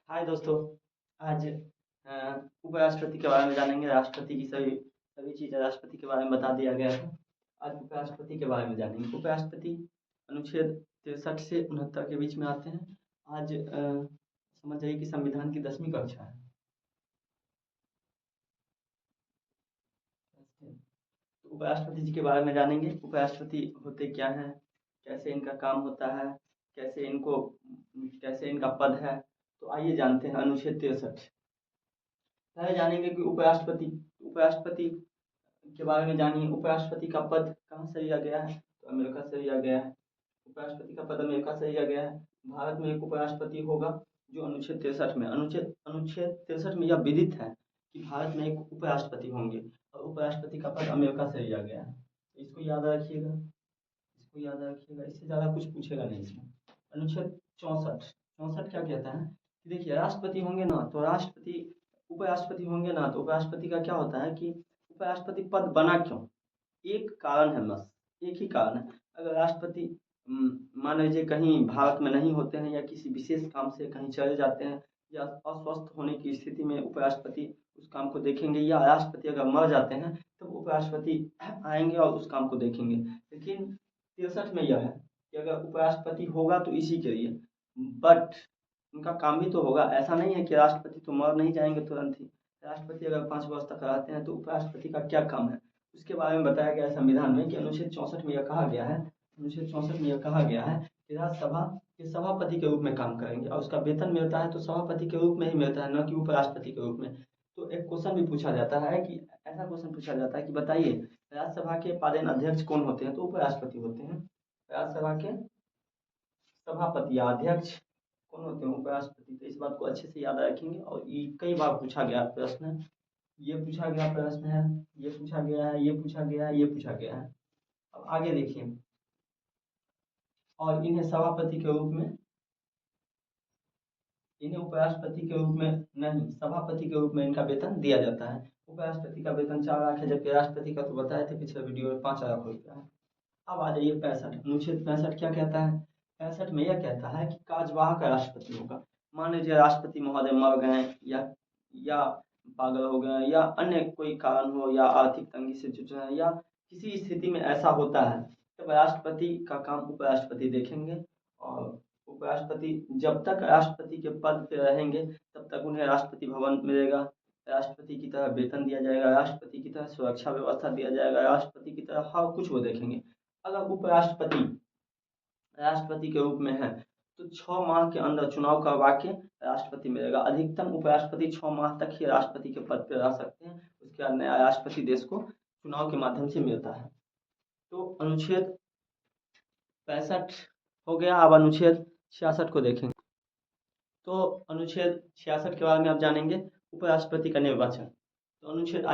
हाय दोस्तों। आज उपराष्ट्रपति के बारे में जानेंगे। राष्ट्रपति की सभी सभी चीज़ें राष्ट्रपति के बारे में बता दिया गया है। आज उपराष्ट्रपति के बारे में जानेंगे। उपराष्ट्रपति अनुच्छेद 63 से 69 के बीच में आते हैं। आज समझ जाइए कि संविधान की 10वीं कक्षा है। तो उपराष्ट्रपति जी के बारे में जानेंगे। उपराष्ट्रपति होते क्या हैं, कैसे इनका काम होता है, कैसे इनका पद है। तो आइए जानते हैं अनुच्छेद 63। पहले जानेंगे कि उपराष्ट्रपति उपराष्ट्रपति के बारे में जानिए। उपराष्ट्रपति का पद कहाँ से लिया गया है, तो अमेरिका से लिया गया है। उपराष्ट्रपति का पद अमेरिका से लिया गया है। भारत में एक उपराष्ट्रपति होगा जो अनुच्छेद 63 में अनुच्छेद अनुच्छेद 63 में यह विदित है कि भारत में एक उपराष्ट्रपति होंगे और उपराष्ट्रपति का पद अमेरिका से लिया गया है। तो इसको याद रखिएगा, इसको याद रखिएगा। इससे ज़्यादा कुछ पूछेगा नहीं इसमें। अनुच्छेद 64 क्या कहता है कि देखिए, राष्ट्रपति होंगे ना तो उपराष्ट्रपति होंगे ना तो उपराष्ट्रपति का क्या होता है कि उपराष्ट्रपति पद बना क्यों। एक कारण है, बस एक ही कारण है। अगर राष्ट्रपति मान लीजिए कहीं भारत में नहीं होते हैं या किसी विशेष काम से कहीं चले जाते हैं या अस्वस्थ होने की स्थिति में उपराष्ट्रपति उस काम को देखेंगे, या राष्ट्रपति अगर मर जाते हैं तो उपराष्ट्रपति आएंगे और उस काम को देखेंगे। लेकिन 63 में यह है कि अगर उपराष्ट्रपति होगा तो इसी के लिए, बट उनका काम भी तो होगा। ऐसा नहीं है कि राष्ट्रपति तो मर नहीं जाएंगे तुरंत ही। राष्ट्रपति अगर 5 वर्ष तक रहते हैं तो उपराष्ट्रपति का क्या काम है उसके बारे में बताया गया है संविधान में कि अनुच्छेद 64 में यह कहा गया है। अनुच्छेद 64 में यह कहा गया है कि राज्यसभा के सभापति के रूप में काम करेंगे और उसका वेतन मिलता है तो सभापति के रूप में ही मिलता है, न कि उपराष्ट्रपति के रूप में। तो एक क्वेश्चन भी पूछा जाता है कि ऐसा क्वेश्चन पूछा जाता है कि बताइए राज्यसभा के पादेन अध्यक्ष कौन होते हैं, तो उपराष्ट्रपति होते हैं। राज्यसभा के सभापति या अध्यक्ष कौन होते हैं, उपराष्ट्रपति। तो इस बात को अच्छे से याद रखेंगे और ये कई बार पूछा गया प्रश्न। ये पूछा गया प्रश्न है, ये पूछा गया है, ये पूछा गया है, ये पूछा गया है। अब आगे देखिए, और इन्हें सभापति के रूप में, इन्हें उपराष्ट्रपति के रूप में नहीं, सभापति के रूप में इनका वेतन दिया जाता है। उपराष्ट्रपति का वेतन 4 लाख है, जबकि राष्ट्रपति का तो बताए थे पिछले वीडियो में 5 लाख रुपया है। अब आ जाइए 65। अनुच्छेद 65 क्या कहता है। 65 में यह कहता है कि कार्यवाहक राष्ट्रपति होगा। मान लीजिए राष्ट्रपति महोदय मर गए या पागल हो गए या अन्य कोई कारण हो या आर्थिक तंगी से जूझ रहे हैं या किसी स्थिति में ऐसा होता है, तब राष्ट्रपति का काम उपराष्ट्रपति देखेंगे। और उपराष्ट्रपति जब तक राष्ट्रपति के पद पे रहेंगे तब तक उन्हें राष्ट्रपति भवन मिलेगा, राष्ट्रपति की तरह वेतन दिया जाएगा, राष्ट्रपति की तरह सुरक्षा व्यवस्था दिया जाएगा, राष्ट्रपति की तरह हर कुछ वो देखेंगे। अगर उपराष्ट्रपति राष्ट्रपति के रूप में है तो 6 माह के अंदर चुनाव करवा के राष्ट्रपति मिलेगा। अधिकतम उपराष्ट्रपति 6 माह तक ही राष्ट्रपति के पद पर रह सकते हैं, उसके बाद नया राष्ट्रपति देश को चुनाव के माध्यम से मिलता है। तो अनुच्छेद 65 हो गया। अब अनुच्छेद 66 को देखेंगे। तो अनुच्छेद 66 के बारे में आप जानेंगे, उपराष्ट्रपति का निर्वाचन। तो अनुच्छेद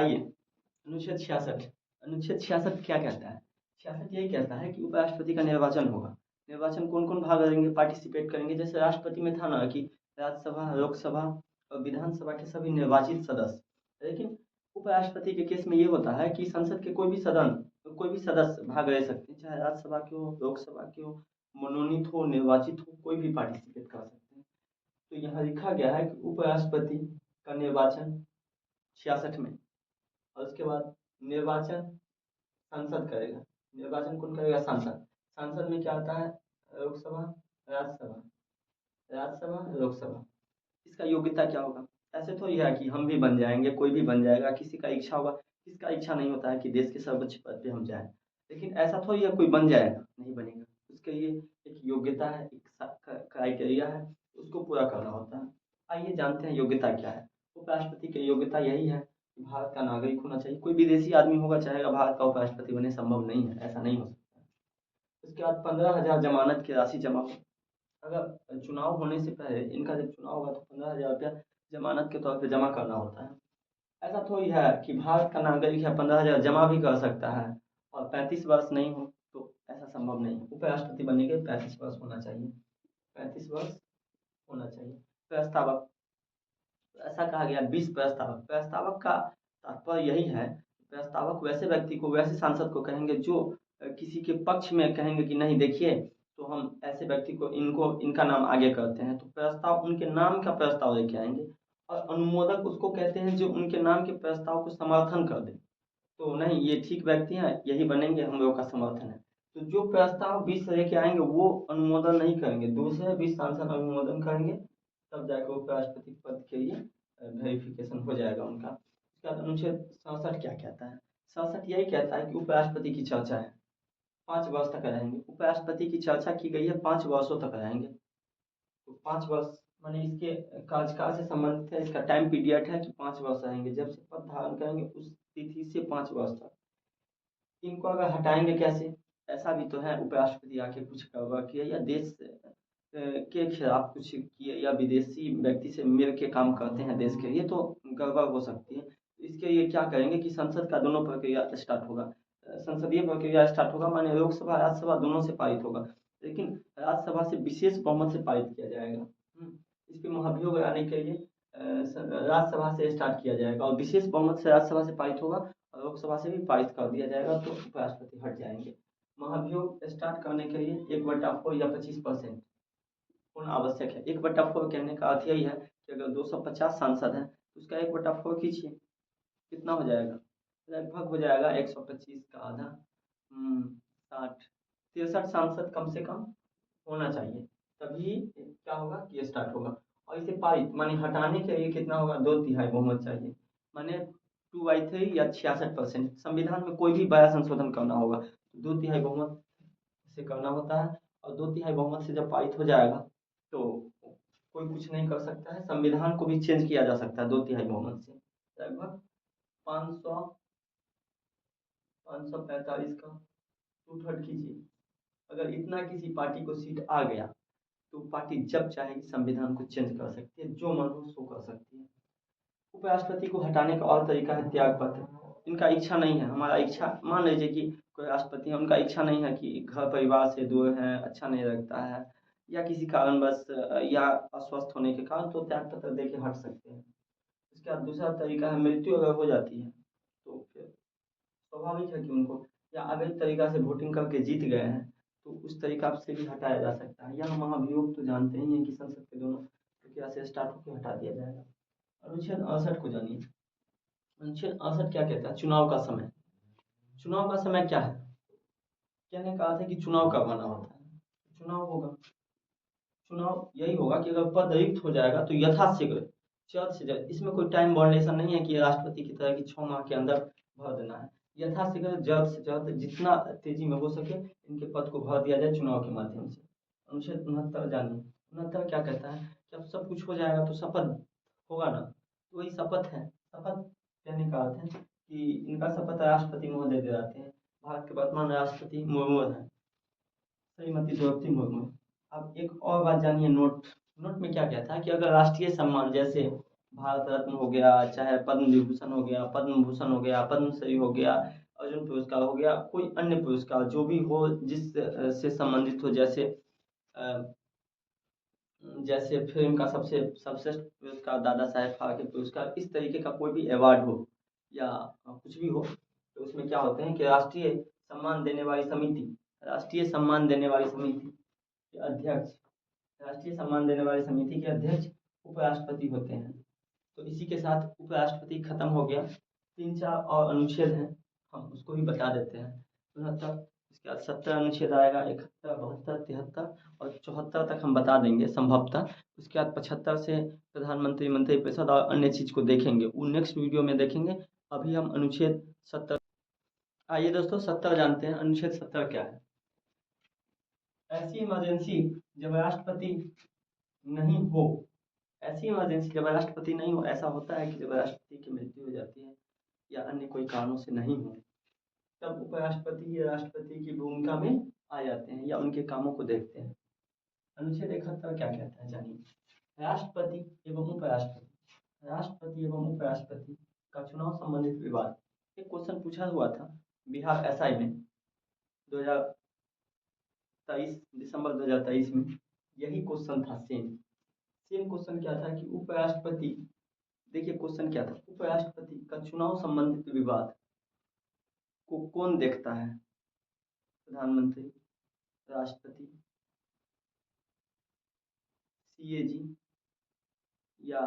66, अनुच्छेद 66 क्या कहता है। 66 यही कहता है कि उपराष्ट्रपति का निर्वाचन होगा। निर्वाचन कौन कौन भाग लेंगे, पार्टिसिपेट करेंगे। जैसे राष्ट्रपति में था ना कि राज्यसभा, लोकसभा और विधानसभा के सभी निर्वाचित सदस्य। लेकिन उपराष्ट्रपति के केस में ये होता है कि संसद के कोई भी सदस्य भाग ले सकते हैं, चाहे राज्यसभा के हो, लोकसभा के हो, मनोनीत हो, निर्वाचित हो, कोई भी पार्टिसिपेट कर सकते हैं। तो यहाँ लिखा गया है कि उपराष्ट्रपति का निर्वाचन 66 में, और उसके बाद निर्वाचन संसद करेगा। निर्वाचन कौन करेगा, सांसद। सांसद में क्या आता है, लोकसभा, राज्यसभा, लोकसभा। इसका योग्यता क्या होगा। ऐसे थोड़ी है कि हम भी बन जाएंगे, कोई भी बन जाएगा, किसी का इच्छा होगा। किसका इच्छा नहीं होता है कि देश के सर्वोच्च पद पे हम जाएं। लेकिन ऐसा थोड़ी है कोई बन जाएगा, नहीं बनेगा। उसके लिए एक योग्यता है, एक क्राइटेरिया है, उसको पूरा करना होता है। आइए जानते हैं योग्यता क्या है। उपराष्ट्रपति की योग्यता यही है कि भारत का नागरिक होना चाहिए। कोई विदेशी आदमी होगा चाहेगा भारत का उपराष्ट्रपति बने, संभव नहीं है, ऐसा नहीं हो सकता। उसके बाद 15,000 जमानत की राशि जमा हो। अगर चुनाव होने से पहले इनका जब चुनाव होगा तो 15,000 रुपया जमानत के तौर पे जमा करना होता है। ऐसा थोड़ी है कि भारत का नागरिक है 15,000 जमा भी कर सकता है और 35 वर्ष नहीं हो, तो ऐसा संभव नहीं है। उपराष्ट्रपति बनने के 35 वर्ष होना चाहिए, 35 वर्ष होना चाहिए। प्रस्तावक, ऐसा कहा गया 20 प्रस्तावक। प्रस्तावक का तात्पर्य यही है, प्रस्तावक वैसे व्यक्ति को, वैसे सांसद को कहेंगे जो किसी के पक्ष में कहेंगे कि नहीं देखिए तो हम ऐसे व्यक्ति को इनका नाम आगे करते हैं, तो प्रस्ताव उनके नाम का प्रस्ताव लेके आएंगे। और अनुमोदक उसको कहते हैं जो उनके नाम के प्रस्ताव को समर्थन कर दे, तो नहीं ये ठीक व्यक्ति हैं, यही बनेंगे, हम लोग का समर्थन है। तो जो प्रस्ताव 20 लेके आएंगे वो अनुमोदन नहीं करेंगे, दूसरे 20 सांसद अनुमोदन करेंगे, तब जाकर उपराष्ट्रपति पद के लिए वेरिफिकेशन हो जाएगा उनका। उसके बाद अनुच्छेद 67 क्या कहता है? 67 यही कहता है कि उपराष्ट्रपति की चर्चा है, 5 वर्ष तक रहेंगे। उपराष्ट्रपति की चर्चा की गई है 5 वर्षों तक रहेंगे, तो 5 वर्ष माने इसके कार्यकाल से संबंधित है, इसका टाइम पीरियड है कि 5 वर्ष रहेंगे, जब से पद धारण करेंगे उस तिथि से 5 वर्ष तक। इनको अगर हटाएंगे कैसे? ऐसा भी तो है उपराष्ट्रपति आके कुछ गड़बड़ किया या देश के खिलाफ कुछ किए या विदेशी व्यक्ति से मिल के काम करते हैं देश के लिए, तो गड़बड़ हो सकती है। इसके लिए क्या करेंगे कि संसद का दोनों प्रक्रिया स्टार्ट होगा, संसदीय प्रक्रिया स्टार्ट होगा, माने लोकसभा राज्यसभा दोनों से पारित होगा, लेकिन राज्यसभा से विशेष बहुमत से पारित किया जाएगा। इस पे महाभियोग लाने के लिए राज्यसभा से स्टार्ट किया जाएगा और विशेष बहुमत से राज्यसभा से पारित होगा और लोकसभा से भी पारित कर दिया जाएगा, तो उपराष्ट्रपति हट जाएंगे। महाभियोग स्टार्ट करने के लिए 1/4 या 25% होना आवश्यक है। 1/4 कहने का अर्थ यही है कि अगर 250 सांसद हैं तो उसका 1/4 कीजिए, कितना हो जाएगा? लगभग हो जाएगा 125 का आधा, 60, 63 सांसद कम से कम होना चाहिए, तभी क्या होगा कि स्टार्ट होगा। और इसे पारित माने हटाने के लिए कितना होगा? 2/3 बहुमत चाहिए, माने 2/3 या 66%। संविधान में कोई भी बड़ा संशोधन करना होगा तो 2/3 बहुमत से करना होता है, और 2/3 बहुमत से जब पारित हो जाएगा तो कोई कुछ नहीं कर सकता है, संविधान को भी चेंज किया जा सकता है 2/3 बहुमत से। लगभग 500 545 का 2/3 कीजिए, अगर इतना किसी पार्टी को सीट आ गया तो पार्टी जब चाहेगी संविधान को चेंज कर सकती है, जो मन हो सो कर सकती है। उपराष्ट्रपति को हटाने का और तरीका है त्याग पत्र। इनका इच्छा नहीं है, हमारा इच्छा मान लीजिए कि कोई राष्ट्रपति है, उनका इच्छा नहीं है कि घर परिवार से दूर है, अच्छा नहीं लगता है या किसी कारणवश या अस्वस्थ होने के कारण, तो त्याग पत्र दे के हट सकते हैं। इसके बाद दूसरा तरीका है मृत्यु अगर हो जाती है तो फिर स्वाभाविक है कि उनको, या अवैध तरीका से वोटिंग करके जीत गए हैं तो उस तरीका से भी हटाया जा सकता है। यह महाभियोग तो जानते ही हैं कि संसद के दोनों प्रक्रिया से स्टार्ट होकर हटा दिया जाएगा। अनुच्छेद 68 को जानिए। अनुच्छेद 68 क्या कहता है? चुनाव का समय। चुनाव का समय क्या है? कहने का अर्थ है कि चुनाव कब होना होता है? चुनाव होगा, चुनाव यही होगा कि अगर पद रिक्त हो जाएगा तो यथाशीघ्र, जल्द से जल्द, इसमें कोई टाइम बाउंडेशन नहीं है कि राष्ट्रपति की तरह की 6 माह के अंदर भर देना है। यथाशीघ्र, जल्द से जल्द, जितना तेजी में हो सके इनके पद को भर दिया जाए चुनाव के माध्यम से। अनुच्छेद 69 जानिए। 69 क्या कहता है? जब सब कुछ हो जाएगा तो शपथ होगा ना, तो वही शपथ है। शपथ कहने का अर्थ है कि इनका शपथ राष्ट्रपति महोदय दिलाते हैं। भारत के वर्तमान राष्ट्रपति मुर्मू हैं, श्रीमती द्रौपदी मुर्मू। अब एक और बात जानिए, नोट। नोट में क्या कहता है कि अगर राष्ट्रीय सम्मान जैसे भारत रत्न हो गया, चाहे पद्म विभूषण हो गया, पद्म भूषण हो गया, पद्मश्री हो गया, अर्जुन पुरस्कार हो गया, कोई अन्य पुरस्कार जो भी हो जिस से संबंधित हो, जैसे फिल्म का सबसे सर्वश्रेष्ठ पुरस्कार दादा साहेब फाल्के पुरस्कार, इस तरीके का कोई भी अवार्ड हो या कुछ भी हो, तो उसमें क्या होते हैं कि राष्ट्रीय सम्मान देने वाली समिति, राष्ट्रीय सम्मान देने वाली समिति के अध्यक्ष, राष्ट्रीय सम्मान देने वाली समिति के अध्यक्ष उपराष्ट्रपति होते हैं। तो इसी के साथ उपराष्ट्रपति खत्म हो गया। 3-4 और अनुच्छेद हैं, हम उसको भी बता देते हैं। 69, इसके बाद 70 अनुच्छेद आएगा, 71, 72, 73 और 74 तक हम बता देंगे संभवतः। उसके बाद 75 से प्रधानमंत्री, मंत्रिपरिषद और अन्य चीज़ को देखेंगे, वो नेक्स्ट वीडियो में देखेंगे। अभी हम अनुच्छेद 70, आइए दोस्तों 70 जानते हैं। अनुच्छेद 70 क्या है? ऐसी इमरजेंसी जब राष्ट्रपति नहीं हो, ऐसी इमरजेंसी जब राष्ट्रपति नहीं हो, ऐसा होता है कि जब राष्ट्रपति की मृत्यु हो जाती है या अन्य कोई कारणों से नहीं हो, तब उपराष्ट्रपति या राष्ट्रपति की भूमिका में आ जाते हैं या उनके कामों को देखते हैं। अनुच्छेद 71 क्या कहता है जानिए। राष्ट्रपति एवं उपराष्ट्रपति, राष्ट्रपति एवं उपराष्ट्रपति का चुनाव संबंधित विवाद। एक क्वेश्चन पूछा हुआ था बिहार एसआई में 2023, दिसंबर 2023 में, यही क्वेश्चन था। सेम क्वेश्चन क्या था कि उपराष्ट्रपति, देखिए क्वेश्चन क्या था, उपराष्ट्रपति का चुनाव संबंधित विवाद को कौन देखता है? प्रधानमंत्री, राष्ट्रपति CAG या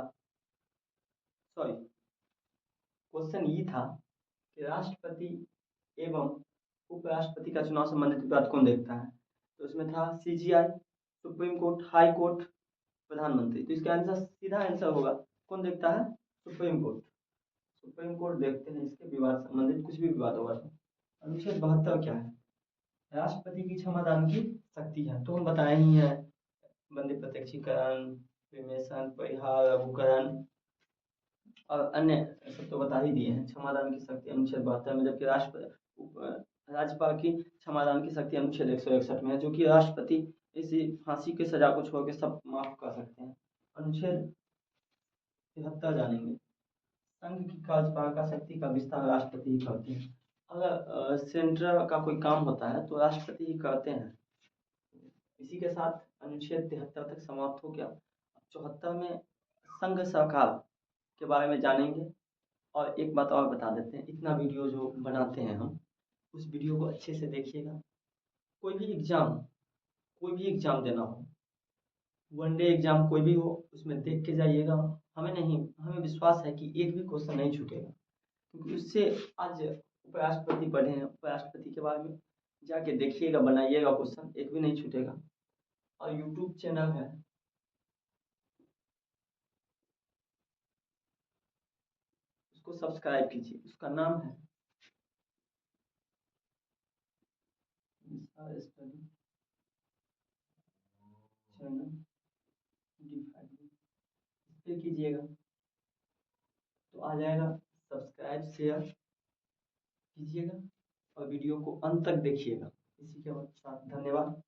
सॉरी, क्वेश्चन ये था कि राष्ट्रपति एवं उपराष्ट्रपति का चुनाव संबंधित विवाद कौन देखता है। तो इसमें था CGI, supreme court, high court, प्रधानमंत्री। तो इसका आंसर, सीधा आंसर होगा, कौन देखता है, सुप्रीम कोर्ट। सुप्रीम कोर्ट देखते हैं इसके विवाद संबंधित कुछ भी विवाद होगा तो। अनुच्छेद 72 क्या है, राष्ट्रपति की क्षमादान की शक्ति है। तो हम बताए ही हैं, बंदी प्रत्यक्षीकरण, प्रीमेशन, परिहार, लघुकरण और अन्य सब तो बता ही दिए हैं। क्षमादान की शक्ति अनुच्छेद 72 में, जबकि राज्यपाल की क्षमादान की शक्ति अनुच्छेद 161 में है, जो कि राष्ट्रपति इसी फांसी की सजा को छोड़ के सब माफ कर सकते हैं। अनुच्छेद 73 जानेंगे, संघ की कार्यपालिका शक्ति का विस्तार राष्ट्रपति ही करते हैं। अगर सेंट्रल का कोई काम होता है तो राष्ट्रपति ही करते हैं। इसी के साथ अनुच्छेद 73 तक समाप्त हो गया। 74 में संघ सरकार के बारे में जानेंगे। और एक बात और बता देते हैं, इतना वीडियो जो बनाते हैं हम, उस वीडियो को अच्छे से देखिएगा। कोई भी एग्जाम देना हो, वनडे एग्जाम कोई भी हो, उसमें देख के जाइएगा। हमें विश्वास है कि एक भी क्वेश्चन नहीं छूटेगा, क्योंकि उससे आज उपराष्ट्रपति पढ़े हैं, उपराष्ट्रपति के बारे में जाके देखिएगा, बनाइएगा, क्वेश्चन एक भी नहीं छूटेगा। और यूट्यूब चैनल है, उसको सब्सक्राइब कीजिए, उसका नाम है स्टडी चैनल पे कीजिएगा तो आ जाएगा। सब्सक्राइब शेयर कीजिएगा और वीडियो को अंत तक देखिएगा। इसी के साथ धन्यवाद।